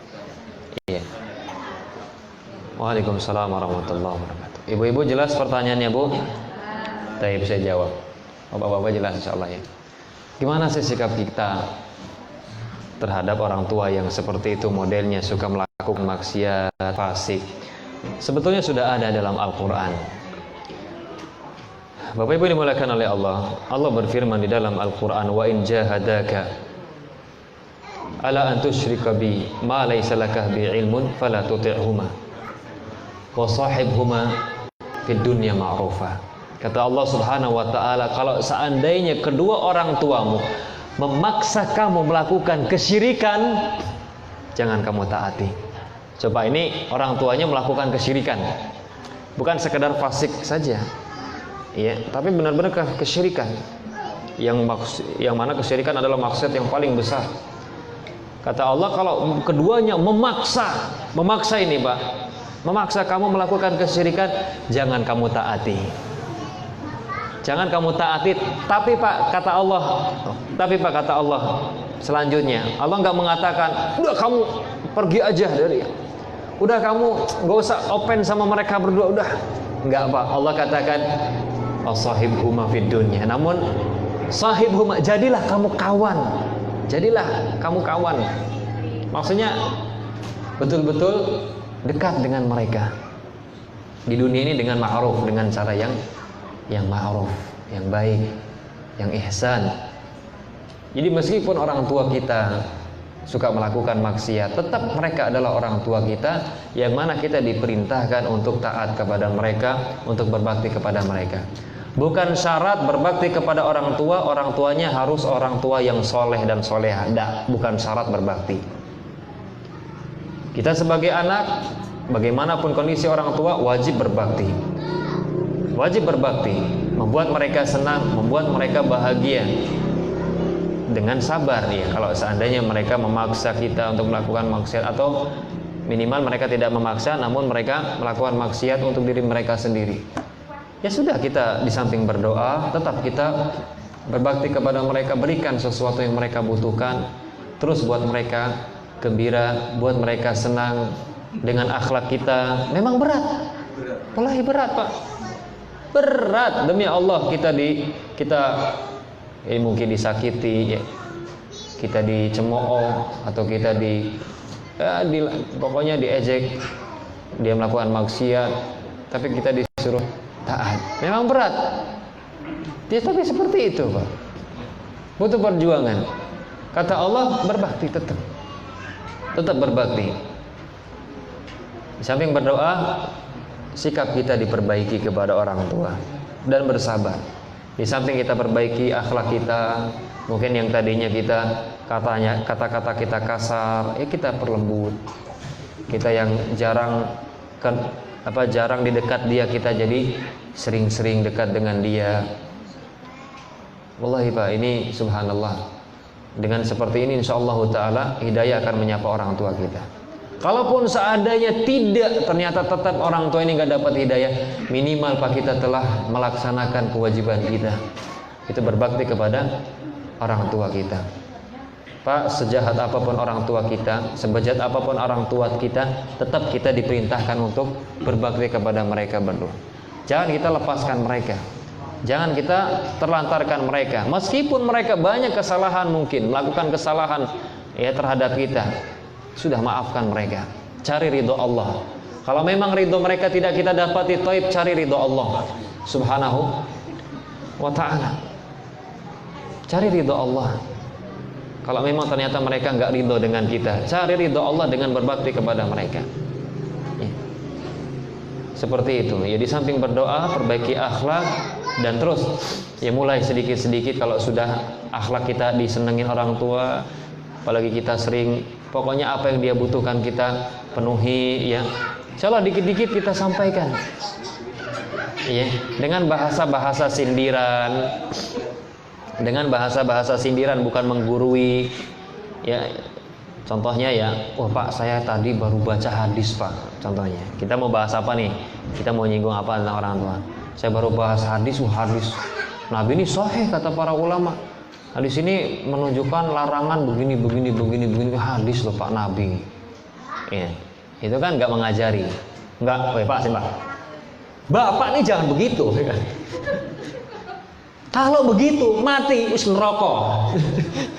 Iya. Waalaikumsalam warahmatullahi wabarakatuh. Ibu-ibu jelas pertanyaannya Bu? Baik, saya jawab. Bapak-bapak jelas insyaallah ya. Gimana sih sikap kita terhadap orang tua yang seperti itu modelnya, suka melakukan maksiat, fasik? Sebetulnya sudah ada dalam Al-Quran. Bapak Ibu dimuliakan oleh Allah. Allah berfirman di dalam Al-Quran, wa in jahadaka ala an tusyrika bi ma laysa laka bi ilmun fala tuti'huma wa sahibhuma fid dunya ma'rufa. Kata Allah Subhanahu wa taala, kalau seandainya kedua orang tuamu memaksa kamu melakukan kesyirikan, jangan kamu taati. Coba ini orang tuanya melakukan kesyirikan, bukan sekedar fasik saja, ya, tapi benar-benar kesyirikan. Yang mana kesyirikan adalah maksiat yang paling besar. Kata Allah, kalau keduanya memaksa ini Pak, memaksa kamu melakukan kesyirikan, jangan kamu taati. Jangan kamu taati. Tapi Pak kata Allah selanjutnya, Allah nggak mengatakan udah kamu pergi aja udah kamu nggak usah open sama mereka berdua, udah nggak Pak. Allah katakan wasahibhuma fid dunya, namun sahibhuma, jadilah kamu kawan, maksudnya betul-betul dekat dengan mereka di dunia ini dengan ma'ruf, dengan cara yang ma'ruf, yang baik, yang ihsan. Jadi meskipun orang tua kita suka melakukan maksiat, tetap mereka adalah orang tua kita, yang mana kita diperintahkan untuk taat kepada mereka, untuk berbakti kepada mereka. Bukan syarat berbakti kepada orang tuanya harus orang tua yang soleh dan soleha. Bukan syarat berbakti. Kita sebagai anak, bagaimanapun kondisi orang tua, wajib berbakti. Wajib berbakti, membuat mereka senang, membuat mereka bahagia. Dengan sabar ya, kalau seandainya mereka memaksa kita untuk melakukan maksiat, atau minimal mereka tidak memaksa namun mereka melakukan maksiat untuk diri mereka sendiri. Ya sudah, kita di samping berdoa, tetap kita berbakti kepada mereka, berikan sesuatu yang mereka butuhkan, terus buat mereka gembira, buat mereka senang dengan akhlak kita. Memang berat. Wallahi berat Pak. Berat demi Allah, kita mungkin disakiti ya, kita dicemooh, atau kita pokoknya diejek, dia melakukan maksiat, tapi kita disuruh taat. Memang berat. Ya, tapi seperti itu Pak, butuh perjuangan. Kata Allah, berbakti, tetap berbakti. Di samping berdoa, sikap kita diperbaiki kepada orang tua dan bersabar. Di samping kita perbaiki akhlak kita, mungkin yang tadinya kata-kata kita kasar, ya kita perlembut. Kita yang jarang di dekat dia, kita jadi sering-sering dekat dengan dia. Wallahi Pak, ini subhanallah, dengan seperti ini insyaallah ta'ala hidayah akan menyapa orang tua kita. Kalaupun seandainya tidak, ternyata tetap orang tua ini gak dapat hidayah, minimal Pak kita telah melaksanakan kewajiban kita, itu berbakti kepada orang tua kita. Pak, sejahat apapun orang tua kita, sebejat apapun orang tua kita, tetap kita diperintahkan untuk berbakti kepada mereka berdua. Jangan kita lepaskan mereka, jangan kita terlantarkan mereka. Meskipun mereka banyak kesalahan, mungkin melakukan kesalahan ya terhadap kita, sudah maafkan mereka. Cari ridho Allah. Kalau memang ridho mereka tidak kita dapati, taib, cari ridho Allah subhanahu wa ta'ala. Cari ridho Allah. Kalau memang ternyata mereka nggak ridho dengan kita, cari ridho Allah dengan berbakti kepada mereka ya. Seperti itu ya. Di samping berdoa, perbaiki akhlak, dan terus ya mulai sedikit-sedikit, kalau sudah akhlak kita disenengin orang tua, apalagi kita sering, pokoknya apa yang dia butuhkan kita penuhi ya. Insyaallah dikit-dikit kita sampaikan ya, dengan bahasa-bahasa sindiran. Dengan bahasa-bahasa sindiran, bukan menggurui ya. Contohnya ya, wah Pak, saya tadi baru baca hadis Pak. Contohnya, kita mau bahas apa nih? Kita mau nyinggung apa tentang orang tua? Saya baru bahas hadis, hadis Nabi ini sahih kata para ulama. Hadis ini menunjukkan larangan begini. Hadis loh Pak Nabi. Ya, itu kan nggak mengajari. Nggak, Pak sih Pak. Bapak ini jangan begitu. Kalau begitu mati us neraka.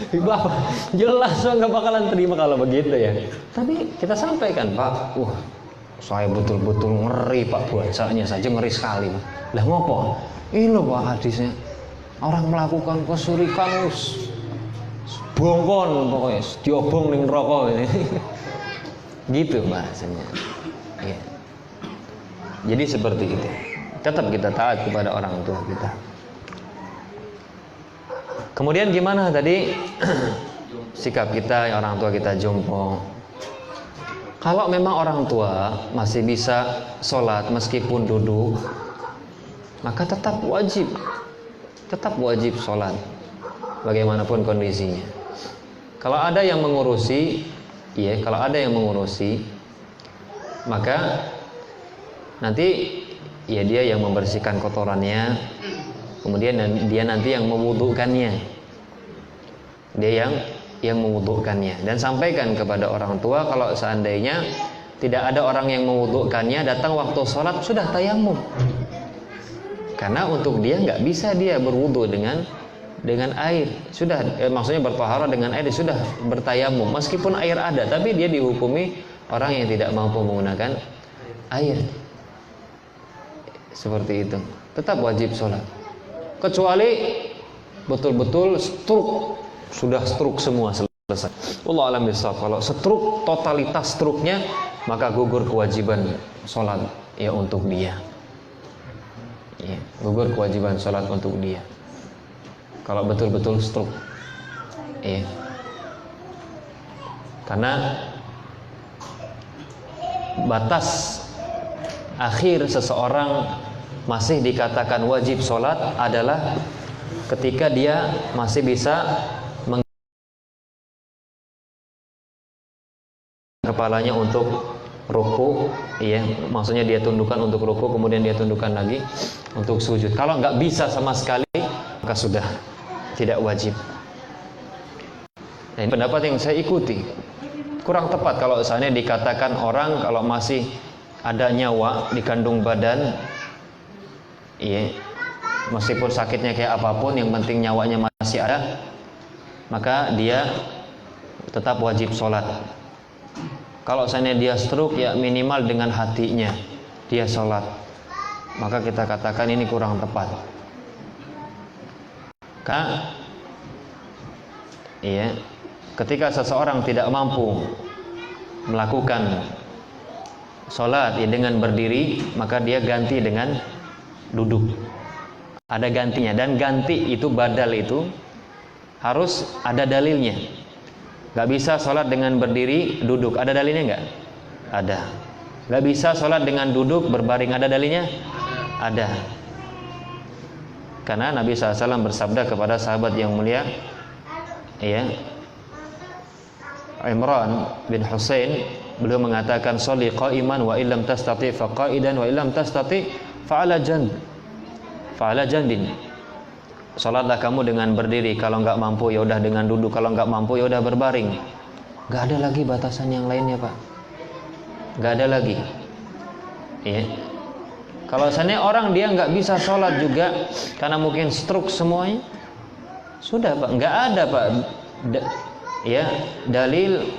Bapak jelas nggak bakalan terima kalau begitu ya. Tapi kita sampaikan, Pak, saya betul-betul ngeri Pak, bacanya saja ngeri sekali Pak. Lah ngopo? Ini loh Pak hadisnya, orang melakukan kesyirikan bongkon pokoknya diobong ning neraka ini. Gitu bahasanya ya. Jadi seperti itu. Tetap kita taat kepada orang tua kita. Kemudian gimana tadi sikap kita, orang tua kita jompo. Kalau memang orang tua masih bisa sholat meskipun duduk, maka tetap wajib sholat bagaimanapun kondisinya. Kalau ada yang mengurusi, maka nanti ya dia yang membersihkan kotorannya, kemudian dia nanti yang memwudukannya, dan sampaikan kepada orang tua kalau seandainya tidak ada orang yang memwudukannya, datang waktu sholat sudah tayamum, karena untuk dia nggak bisa dia berwudu dengan air, sudah maksudnya bertaharah dengan air, sudah bertayamum meskipun air ada, tapi dia dihukumi orang yang tidak mampu menggunakan air. Seperti itu, tetap wajib sholat, kecuali betul-betul sudah stroke semua selesai. Wallahu a'lam bishawab. Kalau stroke, totalitas stroke-nya, maka gugur kewajiban sholat ya untuk dia. Ya, gugur kewajiban sholat untuk dia. Kalau betul-betul stroke, ya. Karena batas akhir seseorang masih dikatakan wajib sholat adalah ketika dia masih bisa kepalanya untuk ruku, ya, maksudnya dia tundukkan untuk ruku, kemudian dia tundukkan lagi untuk sujud. Kalau nggak bisa sama sekali, maka sudah tidak wajib. Nah, ini pendapat yang saya ikuti. Kurang tepat kalau seandainya dikatakan orang kalau masih ada nyawa di kandung badan, iya, meskipun sakitnya kayak apapun, yang penting nyawanya masih ada, maka dia tetap wajib sholat. Kalau seandainya dia stroke, ya minimal dengan hatinya dia sholat, maka kita katakan ini kurang tepat. Karena iya, ketika seseorang tidak mampu melakukan sholat ya dengan berdiri, maka dia ganti dengan duduk. Ada gantinya, dan ganti itu badal itu harus ada dalilnya. Gak bisa sholat dengan berdiri duduk, ada dalilnya nggak? Ada. Gak bisa sholat dengan duduk berbaring, ada dalilnya? Ada. Karena Nabi SAW bersabda kepada sahabat yang mulia, ya, Imran bin Husain, beliau mengatakan sholli qa'iman wa illam tastati fa qa'idan wa illam tastati fa ala jandin. Salatlah kamu dengan berdiri, kalau enggak mampu ya udah dengan duduk, kalau enggak mampu ya udah berbaring. Enggak ada lagi batasan yang lainnya, Pak. Enggak ada lagi. Ya. Kalau seandainya orang dia enggak bisa sholat juga karena mungkin stroke semuanya, sudah, Pak, enggak ada, Pak. Ya, dalil.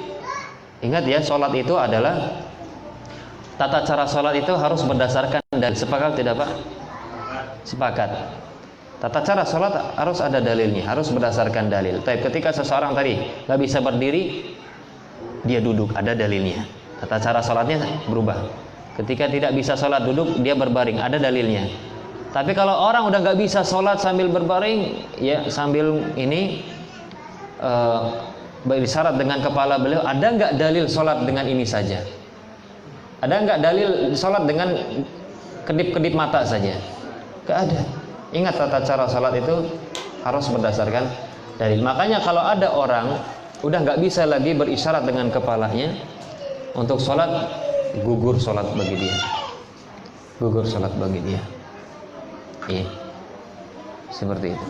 Ingat ya, sholat itu adalah tata cara sholat itu harus berdasarkan dalil. Sepakat tidak, Pak? Sepakat. Tata cara sholat harus ada dalilnya, harus berdasarkan dalil. Tapi ketika seseorang tadi nggak bisa berdiri, dia duduk, ada dalilnya. Tata cara sholatnya berubah. Ketika tidak bisa sholat duduk, dia berbaring, ada dalilnya. Tapi kalau orang udah nggak bisa sholat sambil berbaring, ya sambil ini berisyarat dengan kepala beliau, ada nggak dalil sholat dengan ini saja? Ada nggak dalil sholat dengan kedip-kedip mata saja? Nggak ada. Ingat, tata cara sholat itu harus berdasarkan dalil. Makanya kalau ada orang udah nggak bisa lagi berisyarat dengan kepalanya untuk sholat, gugur sholat bagi dia. Gugur sholat bagi dia. Iya, seperti itu.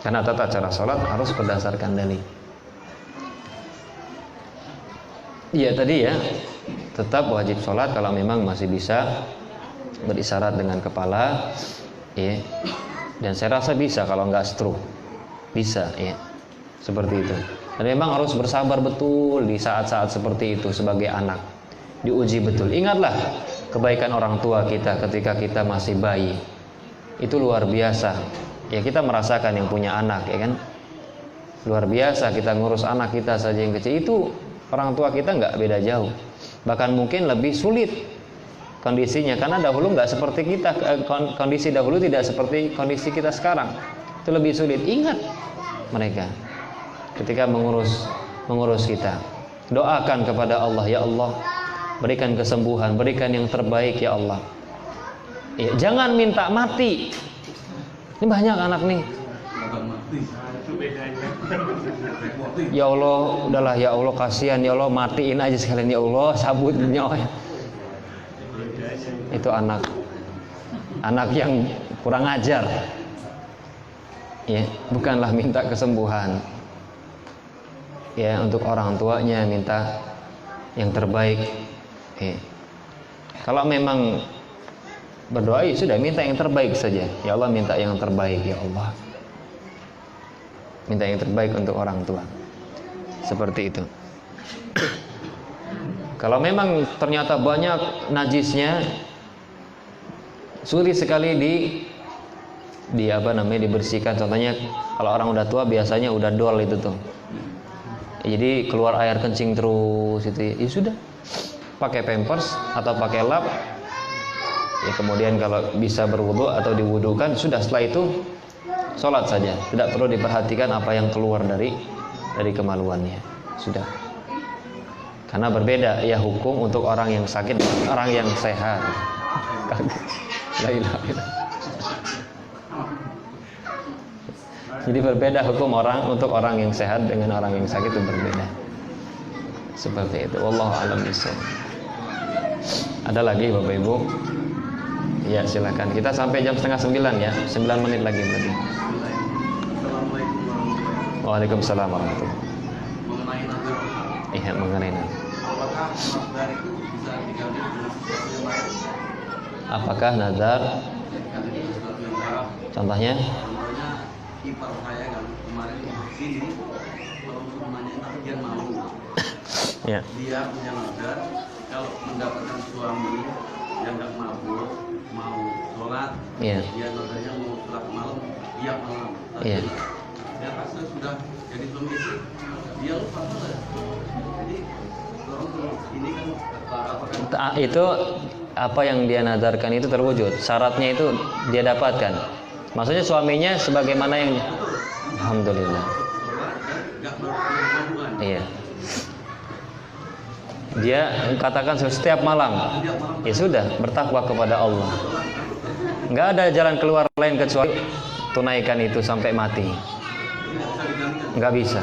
Karena tata cara sholat harus berdasarkan dalil. Iya tadi ya, tetap wajib sholat kalau memang masih bisa berisyarat dengan kepala, ya. Dan saya rasa bisa kalau nggak stroke, bisa, ya, seperti itu. Dan memang harus bersabar betul di saat-saat seperti itu sebagai anak, diuji betul. Ingatlah kebaikan orang tua kita ketika kita masih bayi, itu luar biasa. Ya, kita merasakan yang punya anak, ya kan, luar biasa. Kita ngurus anak kita saja yang kecil, itu orang tua kita nggak beda jauh, bahkan mungkin lebih sulit kondisinya, karena dahulu nggak seperti kita, kondisi dahulu tidak seperti kondisi kita sekarang, itu lebih sulit. Ingat mereka ketika mengurus kita. Doakan kepada Allah, ya Allah, berikan kesembuhan, berikan yang terbaik ya Allah. Ya, jangan minta mati. Ini banyak anak nih. Ya Allah, udahlah ya Allah, kasihan ya Allah, matiin aja sekalian ya Allah, sabut nyawa. Itu anak yang kurang ajar. Ya, bukanlah minta kesembuhan. Ya, untuk orang tuanya minta yang terbaik. Ya. Kalau memang berdoa ya sudah, minta yang terbaik saja. Ya Allah, minta yang terbaik ya Allah. Minta yang terbaik untuk orang tua. Seperti itu. Kalau memang ternyata banyak najisnya, sulit sekali dibersihkan. Contohnya kalau orang udah tua biasanya udah dol itu tuh. Jadi keluar air kencing terus itu. Ya sudah. Pakai pampers atau pakai lap. Ya kemudian kalau bisa berwudu atau diwudukan, sudah, setelah itu sholat saja. Tidak perlu diperhatikan apa yang keluar dari kemaluannya. Sudah. Karena berbeda ya hukum untuk orang yang sakit dan orang yang sehat. La ilaha illallah. Jadi berbeda hukum untuk orang yang sehat dengan orang yang sakit itu berbeda. Seperti itu. Wallahu a'lam bishawab. Ada lagi Bapak Ibu? Ya silakan. Kita sampai jam 8:30 ya. 9 menit lagi berarti. Waalaikumsalam warahmatullahi wabarakatuh. Iya, mengenai nazar. Apakah nazar? Contohnya? Ipar saya kan kemarin di sini kalau rumahnya tapi dia mau. Ya. Dia punya nazar kalau mendapatkan suami yang nggak mabuk, mau sholat, Ya. dia nazarnya mau sholat malam, dia malam. Iya. Dia rasa sudah jadi suami istri, dia lupa sholat. Jadi orang ini kan Itu apa yang dia nazarkan itu terwujud. Syaratnya itu dia dapatkan. Maksudnya suaminya sebagaimana yang alhamdulillah. Iya. Dia katakan setiap malam. Ya sudah, bertakwa kepada Allah. Enggak ada jalan keluar lain kecuali tunaikan itu sampai mati. Enggak bisa.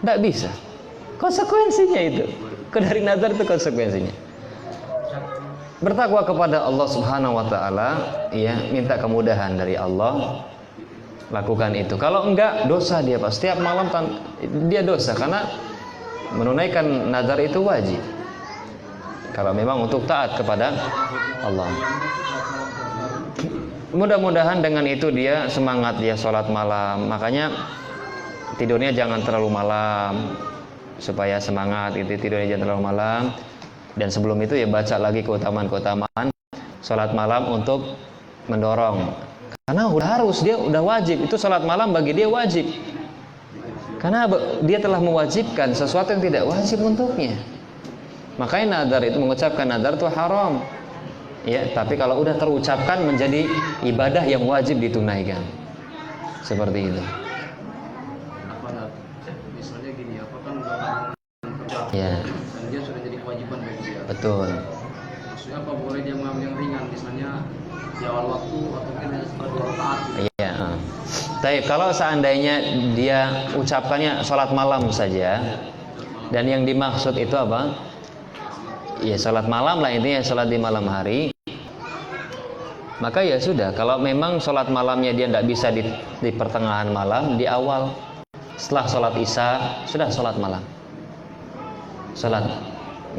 Enggak bisa. Konsekuensinya itu. Dari nazar itu konsekuensinya. Bertakwa kepada Allah Subhanahu wa taala, ya, minta kemudahan dari Allah. Lakukan itu. Kalau enggak, dosa dia, Pak. Setiap malam dia dosa karena menunaikan nazar itu wajib. Kalau memang untuk taat kepada Allah. Mudah-mudahan dengan itu dia semangat, dia sholat malam. Makanya tidurnya jangan terlalu malam supaya semangat. Itu tidurnya jangan terlalu malam. Dan sebelum itu ya baca lagi keutamaan sholat malam untuk mendorong. Karena dia udah wajib. Itu sholat malam bagi dia wajib. Karena dia telah mewajibkan sesuatu yang tidak wajib untuknya. Makanya nazar itu, mengucapkan nazar itu haram. Ya, tapi kalau udah terucapkan menjadi ibadah yang wajib ditunaikan. Seperti itu. misalnya gini, apa kan kerja Ya, dan dia sudah jadi kewajiban bagi dia. betul. Maksudnya apa, boleh dia mengambil yang ringan, misalnya di awal waktu atau mungkin setelah 2 rakaat gitu. Iya. Tapi kalau seandainya dia ucapkannya sholat malam saja, dan yang dimaksud itu apa? Ya sholat malam lah, intinya sholat di malam hari. Maka ya sudah, kalau memang sholat malamnya dia tidak bisa di pertengahan malam, di awal setelah sholat isya sudah sholat malam, sholat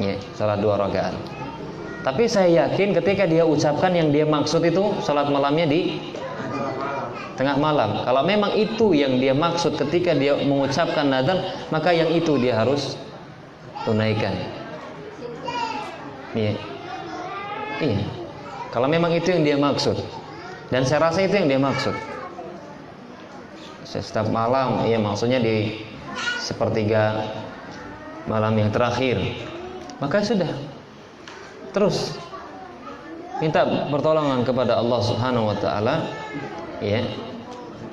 2 rakaat. Tapi saya yakin ketika dia ucapkan yang dia maksud itu sholat malamnya di tengah malam. Kalau memang itu yang dia maksud ketika dia mengucapkan nazar, maka yang itu dia harus tunaikan. Iya. Kalau memang itu yang dia maksud, dan saya rasa itu yang dia maksud. Setiap malam, iya, maksudnya di sepertiga malam yang terakhir, maka sudah. Terus minta pertolongan kepada Allah Subhanahu wa taala, ya.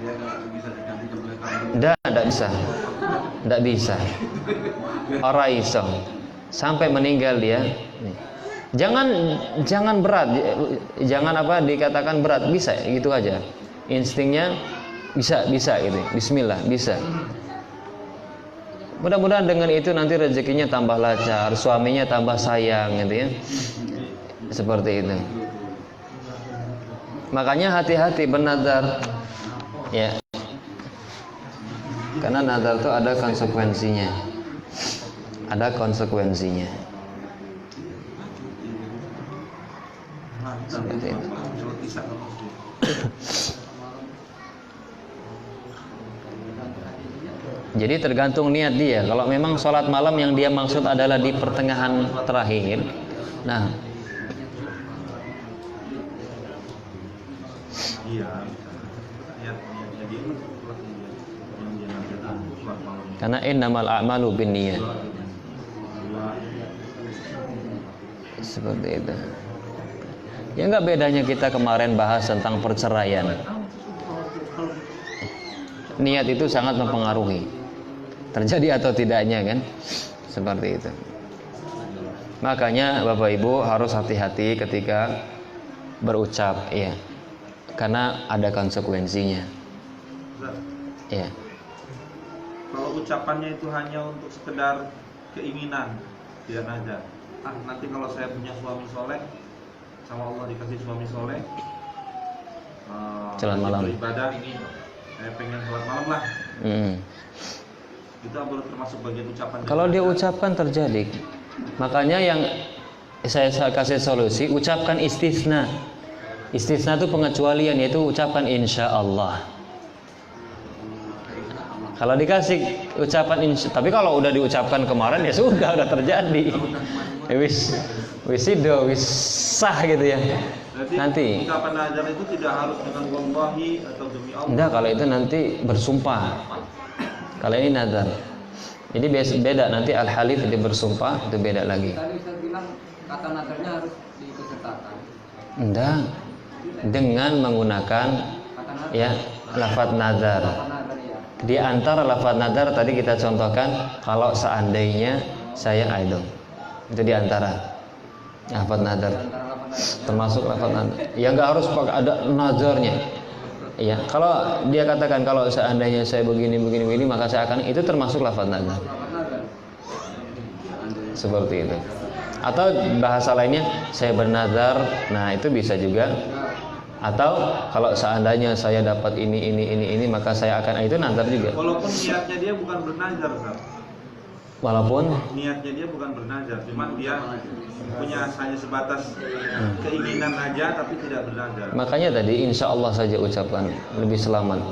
Dia kalau bisa diganti oleh kamu Tidak bisa. Tidak bisa. Ora iso. Sampai meninggal dia. Jangan berat. Jangan dikatakan berat, bisa gitu aja. Instingnya bisa gitu. Bismillah, bisa. Mudah-mudahan dengan itu nanti rezekinya tambah lancar, suaminya tambah sayang gitu ya. Seperti itu. Makanya hati-hati bernazar. Ya. Karena nazar itu ada konsekuensinya. Ada konsekuensinya. Seperti itu. Jadi tergantung niat dia. Kalau memang sholat malam yang dia maksud adalah di pertengahan terakhir, nah, karena innamal a'malu binniyat. Seperti itu. Ya enggak bedanya kita kemarin bahas tentang perceraian. Niat itu sangat mempengaruhi terjadi atau tidaknya kan, seperti itu. Makanya Bapak Ibu harus hati-hati ketika berucap, ya, karena ada konsekuensinya. Ya. Kalau ucapannya itu hanya untuk sekedar keinginan, tidak nazar. Nanti kalau saya punya suami soleh, sama Allah dikasih suami soleh, sholat malam, beribadah, saya pengen sholat malam lah. Itu baru termasuk bagian ucapan. Kalau dia ucapkan terjadi, makanya yang saya kasih solusi, ucapkan istisna. Istisna itu pengecualian, yaitu ucapkan insya Allah. Kalau dikasih ucapan tapi kalau udah diucapkan kemarin ya sudah terjadi. Wis sah gitu ya. Berarti nanti ucapan nazar itu tidak harus dengan wallahi atau demi Allah. enggak, kalau itu nanti bersumpah. Kalau ini nazar. Jadi beda nanti al-halif itu bersumpah, itu beda lagi. Tadi saya bilang kata nazarnya harus diikutsertakan. Enggak. Dengan menggunakan ya lafaz nazar. Di antara lafaz nazar tadi kita contohkan kalau seandainya saya idol. Itu di antara lafaz nazar. Termasuk lafaz nazar. Ya enggak harus ada nazarnya. Ya, kalau dia katakan kalau seandainya saya begini maka saya akan, itu termasuk lafaz nazar. Seperti itu. Atau bahasa lainnya saya bernazar, nah itu bisa juga. Atau kalau seandainya saya dapat ini maka saya akan, itu nazar juga. Walaupun niatnya dia bukan bernazar, Ustaz. Walaupun niatnya dia bukan bernazar, cuman dia punya hanya sebatas keinginan aja tapi tidak bernazar. Makanya tadi insya Allah saja ucapkan, lebih selamat.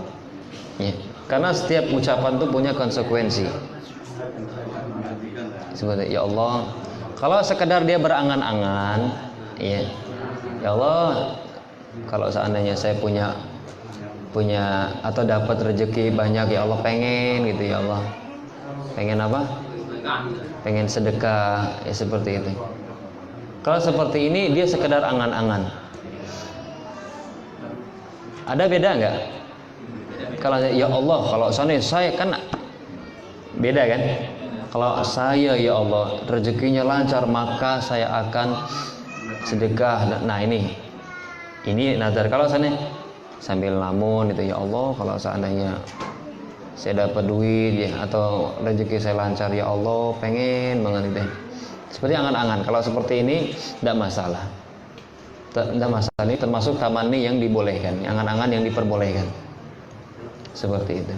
Ya. Karena setiap ucapan itu punya konsekuensi. Seperti ya Allah, kalau sekedar dia berangan-angan, ya Allah, kalau seandainya saya punya atau dapat rezeki banyak, ya Allah pengen gitu, ya Allah pengen apa? Pengen sedekah, ya seperti itu. Kalau seperti ini dia sekedar angan-angan. Ada beda enggak? Kalau ya Allah, kalau saya kan beda kan? Kalau saya ya Allah rezekinya lancar maka saya akan sedekah. Nah ini nazar. Kalau sana sambil lamun itu, ya Allah kalau seandainya saya dapat duit ya atau rezeki saya lancar, ya Allah pengen banget deh. Seperti angan-angan. Kalau seperti ini tidak masalah. Tidak masalah, ini termasuk tamanni yang dibolehkan, angan-angan yang diperbolehkan. Seperti itu.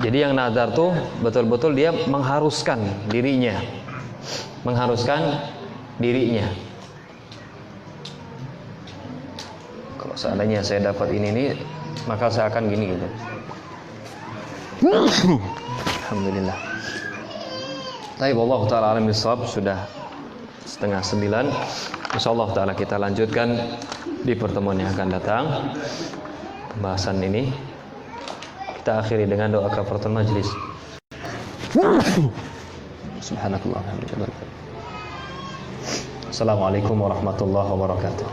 Jadi yang nazar tuh betul-betul dia mengharuskan dirinya. Kalau seandainya saya dapat ini maka saya akan gini gitu. Alhamdulillah. Baik, Allah taala alam bisawab, sudah 8:30. Insyaallah taala kita lanjutkan di pertemuan yang akan datang pembahasan ini. Kita akhiri dengan doa kafaratul majlis. Subhanakallah. Assalamualaikum warahmatullahi wabarakatuh.